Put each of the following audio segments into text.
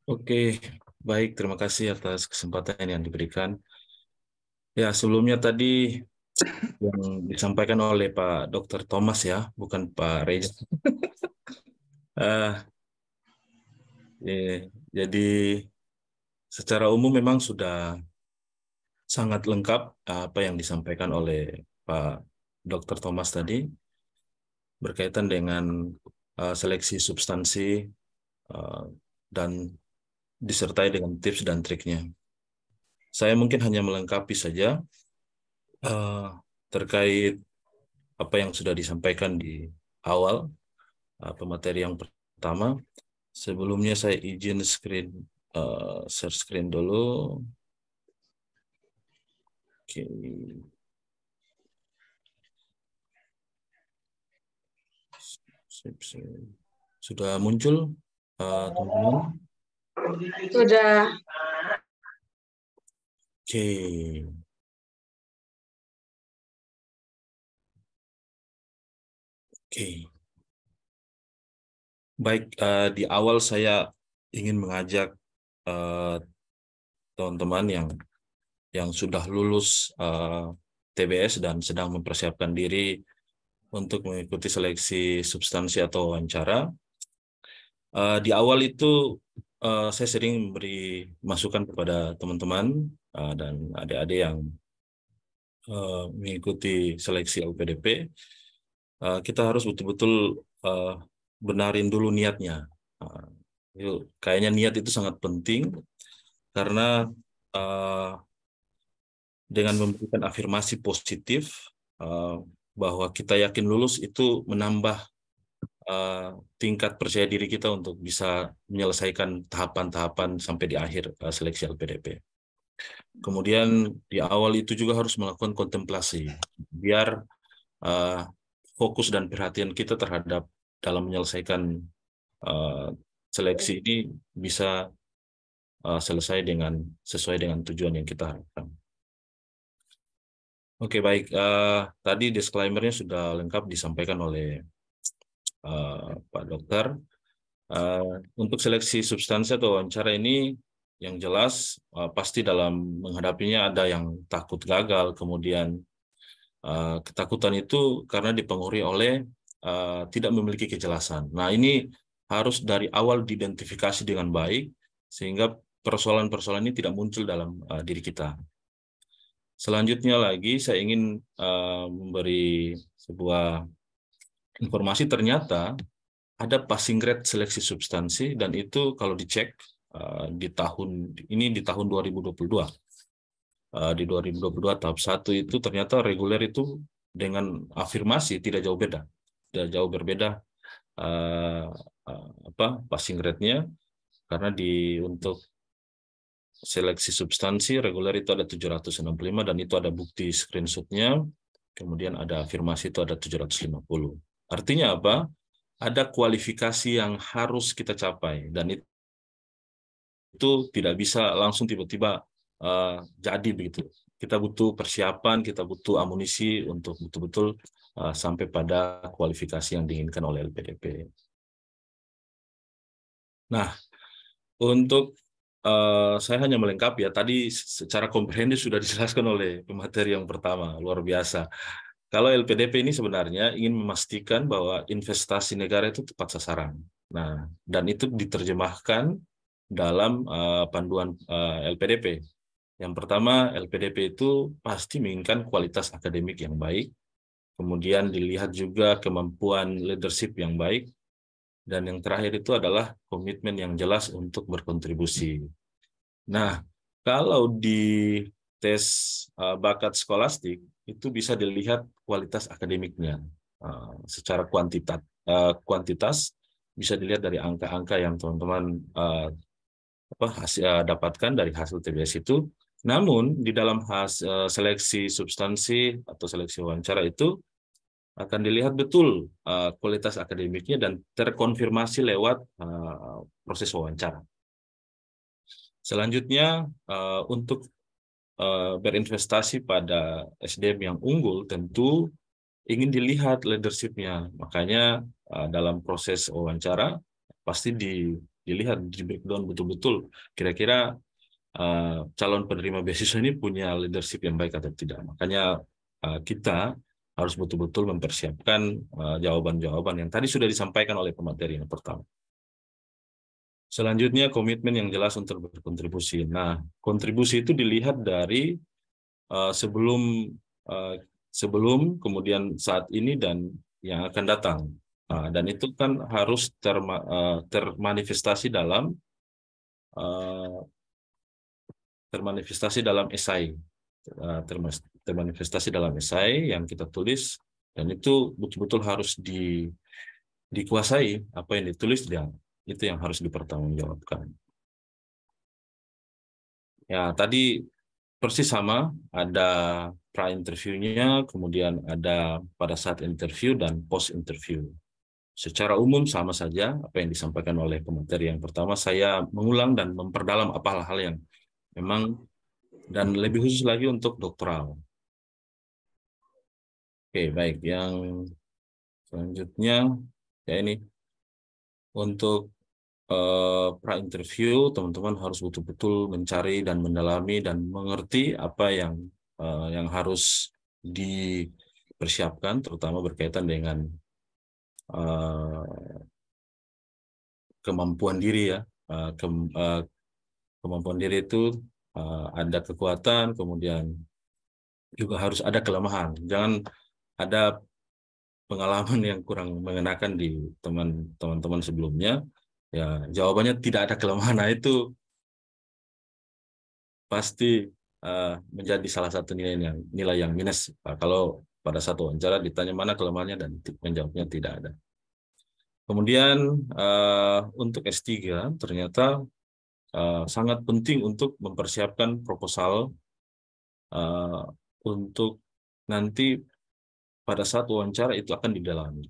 Oke, baik. Terima kasih atas kesempatan yang diberikan. Ya, sebelumnya tadi yang disampaikan oleh Pak Dr. Thomas ya, bukan Pak Reza. Ah, jadi secara umum memang sudah sangat lengkap apa yang disampaikan oleh Pak Dr. Thomas tadi berkaitan dengan seleksi substansi uh, dan disertai dengan tips dan triknya. Saya mungkin hanya melengkapi saja uh, terkait apa yang sudah disampaikan di awal pemateri yang pertama. Sebelumnya saya izin share screen dulu. Oke. Sip, sip. Sudah muncul, teman-teman? Sudah. Oke. Oke. Baik, di awal saya ingin mengajak eh, teman-teman yang sudah lulus TBS dan sedang mempersiapkan diri untuk mengikuti seleksi substansi atau wawancara. Di awal itu saya sering memberi masukan kepada teman-teman dan adik-adik yang mengikuti seleksi LPDP. Kita harus betul-betul uh, benarin dulu niatnya. Uh, Kayaknya niat itu sangat penting karena uh, dengan memberikan afirmasi positif uh, bahwa kita yakin lulus itu menambah tingkat percaya diri kita untuk bisa menyelesaikan tahapan-tahapan sampai di akhir seleksi LPDP. Kemudian di awal itu juga harus melakukan kontemplasi biar uh, fokus dan perhatian kita terhadap dalam menyelesaikan uh, seleksi ini bisa selesai sesuai dengan tujuan yang kita harapkan. Oke, baik. Tadi disclaimer-nya sudah lengkap disampaikan oleh Pak Dokter. Untuk seleksi substansi atau wawancara ini yang jelas pasti dalam menghadapinya ada yang takut gagal, kemudian ketakutan itu karena dipengaruhi oleh tidak memiliki kejelasan. Nah, ini harus dari awal diidentifikasi dengan baik sehingga persoalan-persoalan ini tidak muncul dalam diri kita. Selanjutnya lagi saya ingin memberi sebuah informasi. Ternyata ada passing grade seleksi substansi dan itu kalau dicek di tahun 2022. Di 2022 tahap 1 itu ternyata reguler itu dengan afirmasi tidak jauh beda. Tidak jauh berbeda passing grade-nya karena untuk seleksi substansi reguler itu ada 765 dan itu ada bukti screenshot-nya, kemudian ada afirmasi itu ada 750. Artinya apa? Ada kualifikasi yang harus kita capai dan itu tidak bisa langsung tiba-tiba jadi begitu. Kita butuh persiapan, kita butuh amunisi untuk betul-betul sampai pada kualifikasi yang diinginkan oleh LPDP. Nah, untuk saya hanya melengkapi ya, tadi secara komprehensif sudah dijelaskan oleh pemateri yang pertama, luar biasa. Kalau LPDP ini sebenarnya ingin memastikan bahwa investasi negara itu tepat sasaran. Nah, dan itu diterjemahkan dalam panduan LPDP. Yang pertama, LPDP itu pasti menginginkan kualitas akademik yang baik, kemudian dilihat juga kemampuan leadership yang baik, dan yang terakhir itu adalah komitmen yang jelas untuk berkontribusi. Nah, kalau di tes bakat skolastik itu bisa dilihat kualitas akademiknya secara kuantitas bisa dilihat dari angka-angka yang teman-teman dapatkan dari hasil TBS itu. Namun di dalam seleksi substansi atau seleksi wawancara itu akan dilihat betul kualitas akademiknya dan terkonfirmasi lewat proses wawancara. Selanjutnya, untuk berinvestasi pada SDM yang unggul, tentu ingin dilihat leadership-nya. Makanya dalam proses wawancara, pasti dilihat di breakdown betul-betul kira-kira calon penerima beasiswa ini punya leadership yang baik atau tidak. Makanya kita harus betul-betul mempersiapkan jawaban-jawaban yang tadi sudah disampaikan oleh pemateri yang pertama. Selanjutnya komitmen yang jelas untuk berkontribusi. Nah, kontribusi itu dilihat dari sebelum sebelum, kemudian saat ini dan yang akan datang. Dan itu kan harus termanifestasi dalam esai, termanifestasi dalam esai yang kita tulis, dan itu betul-betul harus dikuasai apa yang ditulis, dan itu yang harus dipertanggungjawabkan. Ya, tadi persis sama, ada pra-interviewnya, kemudian ada pada saat interview dan post-interview. Secara umum sama saja apa yang disampaikan oleh pemateri yang pertama. Saya mengulang dan memperdalam apa hal-hal yang memang, dan lebih khusus lagi untuk doktoral. Oke, baik. Yang selanjutnya, ya ini, untuk pra-interview, teman-teman harus betul-betul mencari dan mendalami dan mengerti apa yang harus dipersiapkan, terutama berkaitan dengan kemampuan diri ya. Kemampuan diri itu ada kekuatan, kemudian juga harus ada kelemahan. Jangan ada pengalaman yang kurang mengenakan di teman-teman sebelumnya, ya jawabannya tidak ada kelemahan. Nah, itu pasti menjadi salah satu nilai yang minus kalau pada satu wawancara ditanya mana kelemahannya dan menjawabnya tidak ada. Kemudian untuk S3 ternyata sangat penting untuk mempersiapkan proposal untuk nanti pada saat wawancara itu akan didalami.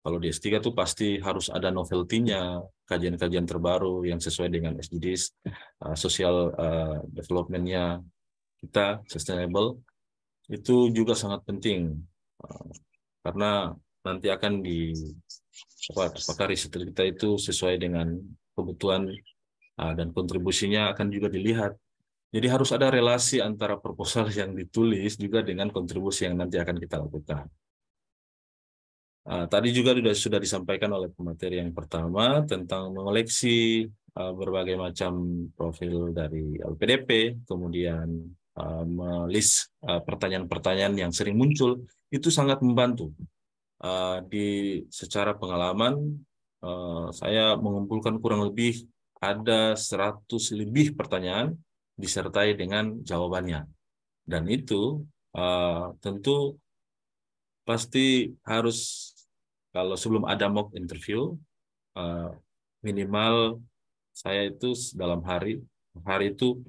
Kalau di S3 tuh pasti harus ada novelty-nya, kajian-kajian terbaru yang sesuai dengan SDGs, social development-nya kita, sustainable, itu juga sangat penting. Karena nanti akan apakah riset kita itu sesuai dengan kebutuhan dan kontribusinya akan juga dilihat. Jadi harus ada relasi antara proposal yang ditulis juga dengan kontribusi yang nanti akan kita lakukan. Tadi juga sudah disampaikan oleh pemateri yang pertama tentang mengoleksi berbagai macam profil dari LPDP, kemudian melis pertanyaan-pertanyaan yang sering muncul, itu sangat membantu. Secara pengalaman, saya mengumpulkan kurang lebih ada 100 lebih pertanyaan disertai dengan jawabannya. Dan itu tentu pasti harus, kalau sebelum ada mock interview, minimal saya itu dalam hari itu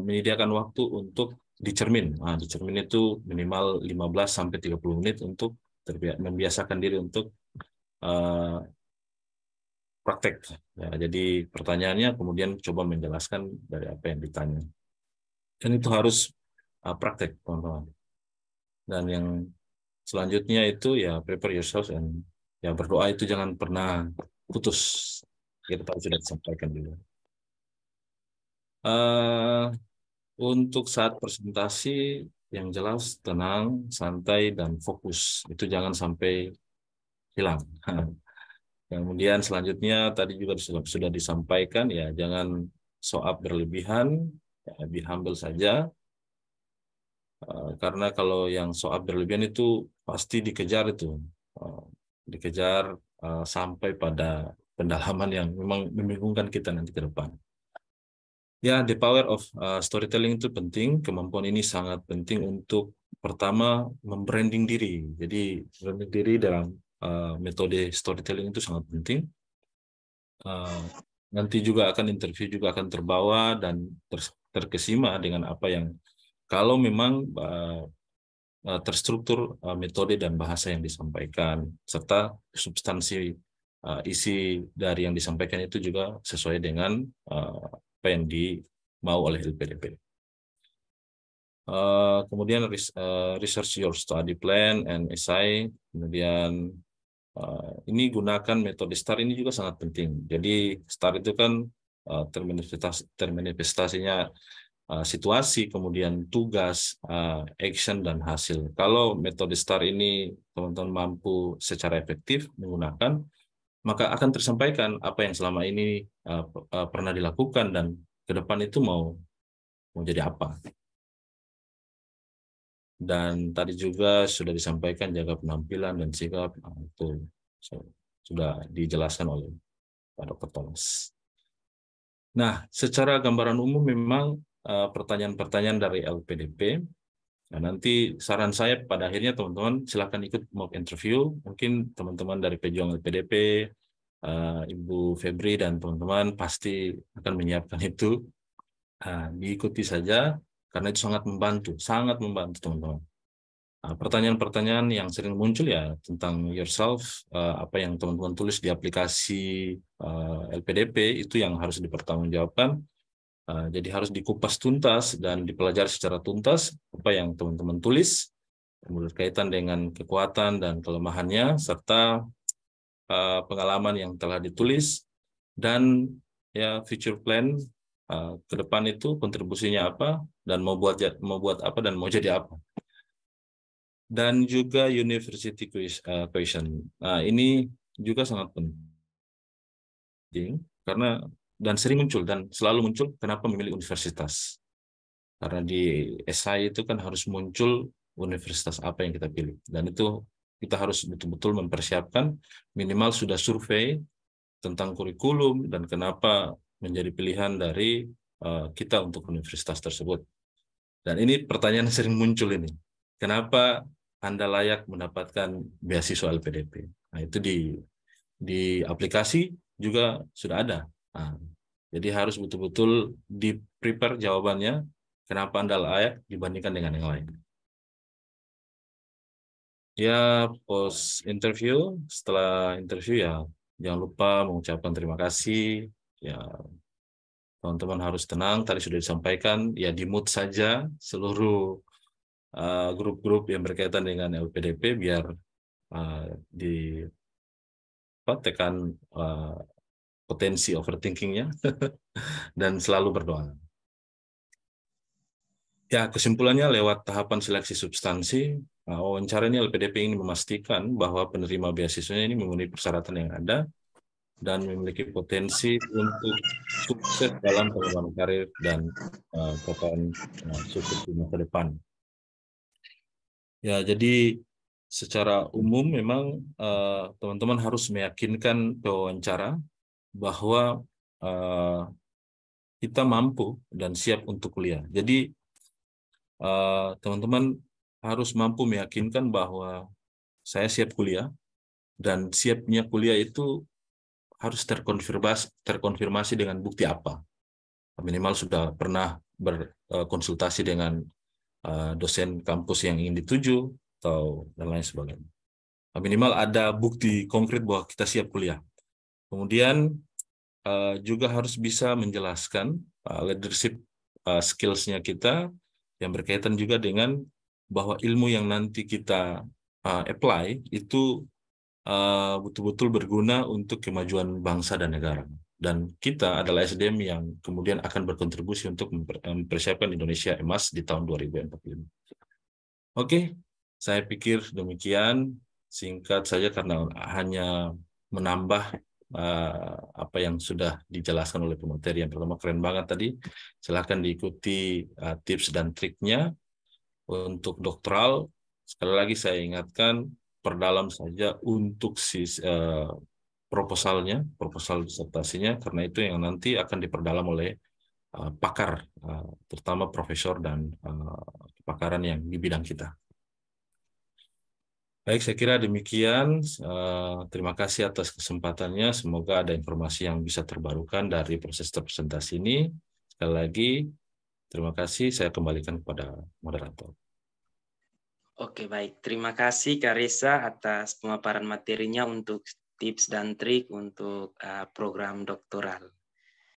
menyediakan waktu untuk dicermin. Dicermin itu minimal 15-30 menit untuk membiasakan diri untuk praktek. Ya, jadi pertanyaannya kemudian coba menjelaskan dari apa yang ditanya. Dan itu harus praktek, teman-teman. Dan yang selanjutnya itu ya prepare yourself, dan ya berdoa itu jangan pernah putus. Kita tahu sudah disampaikan juga. Untuk saat presentasi yang jelas tenang, santai, dan fokus. Itu jangan sampai hilang. Kemudian selanjutnya tadi juga sudah disampaikan, ya jangan show up berlebihan, ya, be humble saja. Karena kalau yang show up berlebihan itu pasti dikejar itu. Dikejar sampai pada pendalaman yang memang membingungkan kita nanti ke depan. Ya, the power of storytelling itu penting. Kemampuan ini sangat penting untuk pertama membranding diri. Jadi branding diri dalam metode storytelling itu sangat penting. Nanti juga interview juga akan terbawa dan terkesima dengan apa yang, kalau memang terstruktur metode dan bahasa yang disampaikan, serta substansi isi dari yang disampaikan itu juga sesuai dengan apa yang dimau oleh LPDP. Kemudian research your study plan and essay, kemudian ini gunakan metode STAR ini juga sangat penting. Jadi STAR itu kan termanifestasinya situasi, kemudian tugas, action, dan hasil. Kalau metode STAR ini teman-teman mampu secara efektif menggunakan, maka akan tersampaikan apa yang selama ini pernah dilakukan dan ke depan itu mau jadi apa. Dan tadi juga sudah disampaikan jaga penampilan dan sikap, itu sudah dijelaskan oleh Pak Dr. Thomas. Nah, secara gambaran umum memang pertanyaan-pertanyaan dari LPDP. Nah, nanti saran saya pada akhirnya teman-teman silakan ikut mock interview. Mungkin teman-teman dari pejuang LPDP, Ibu Febri dan teman-teman pasti akan menyiapkan itu. Diikuti saja karena itu sangat membantu teman-teman. Pertanyaan-pertanyaan yang sering muncul ya tentang yourself, apa yang teman-teman tulis di aplikasi LPDP itu yang harus dipertanggungjawabkan. Jadi harus dikupas tuntas dan dipelajari secara tuntas apa yang teman-teman tulis berkaitan dengan kekuatan dan kelemahannya serta pengalaman yang telah ditulis dan ya future plan ke depan itu kontribusinya apa dan mau buat apa dan mau jadi apa. Dan juga university question. Nah, ini juga sangat penting karena dan sering muncul dan selalu muncul kenapa memilih universitas. Karena di SI itu kan harus muncul universitas apa yang kita pilih. Dan itu kita harus betul-betul mempersiapkan minimal sudah survei tentang kurikulum dan kenapa menjadi pilihan dari kita untuk universitas tersebut. Dan ini pertanyaan yang sering muncul ini. Kenapa Anda layak mendapatkan beasiswa LPDP? Nah, itu di aplikasi juga sudah ada. Nah, jadi harus betul-betul di-prepare jawabannya, kenapa Anda layak dibandingkan dengan yang lain. Ya, post interview, setelah interview ya, jangan lupa mengucapkan terima kasih. Ya, teman-teman harus tenang, tadi sudah disampaikan, ya di-mute saja seluruh grup-grup yang berkaitan dengan LPDP biar tekan potensi overthinkingnya dan selalu berdoa. Ya, kesimpulannya lewat tahapan seleksi substansi, wawancara ini LPDP ingin memastikan bahwa penerima beasiswanya ini memenuhi persyaratan yang ada dan memiliki potensi untuk sukses dalam pengembangan karir dan capaian sukses di masa depan. Ya, jadi secara umum memang teman-teman harus meyakinkan pewawancara bahwa kita mampu dan siap untuk kuliah. Jadi teman-teman harus mampu meyakinkan bahwa saya siap kuliah dan siapnya kuliah itu harus terkonfirmasi dengan bukti apa. Minimal sudah pernah berkonsultasi dengan dosen kampus yang ingin dituju atau dan lain sebagainya. Minimal ada bukti konkret bahwa kita siap kuliah. Kemudian juga harus bisa menjelaskan leadership skills-nya kita yang berkaitan juga dengan bahwa ilmu yang nanti kita apply itu betul-betul berguna untuk kemajuan bangsa dan negara. Dan kita adalah SDM yang kemudian akan berkontribusi untuk mempersiapkan Indonesia emas di tahun 2045. Oke, saya pikir demikian. Singkat saja karena hanya menambah apa yang sudah dijelaskan oleh pemateri. Yang pertama keren banget tadi. Silakan diikuti tips dan triknya. Untuk doktoral, sekali lagi saya ingatkan, perdalam saja untuk proposal disertasinya, karena itu yang nanti akan diperdalam oleh pakar, terutama profesor dan kepakaran yang di bidang kita. Baik, saya kira demikian. Terima kasih atas kesempatannya. Semoga ada informasi yang bisa terbarukan dari proses presentasi ini. Sekali lagi, terima kasih. Saya kembalikan kepada moderator. Oke, baik. Terima kasih Kak Reza atas pemaparan materinya untuk tips dan trik untuk program doktoral.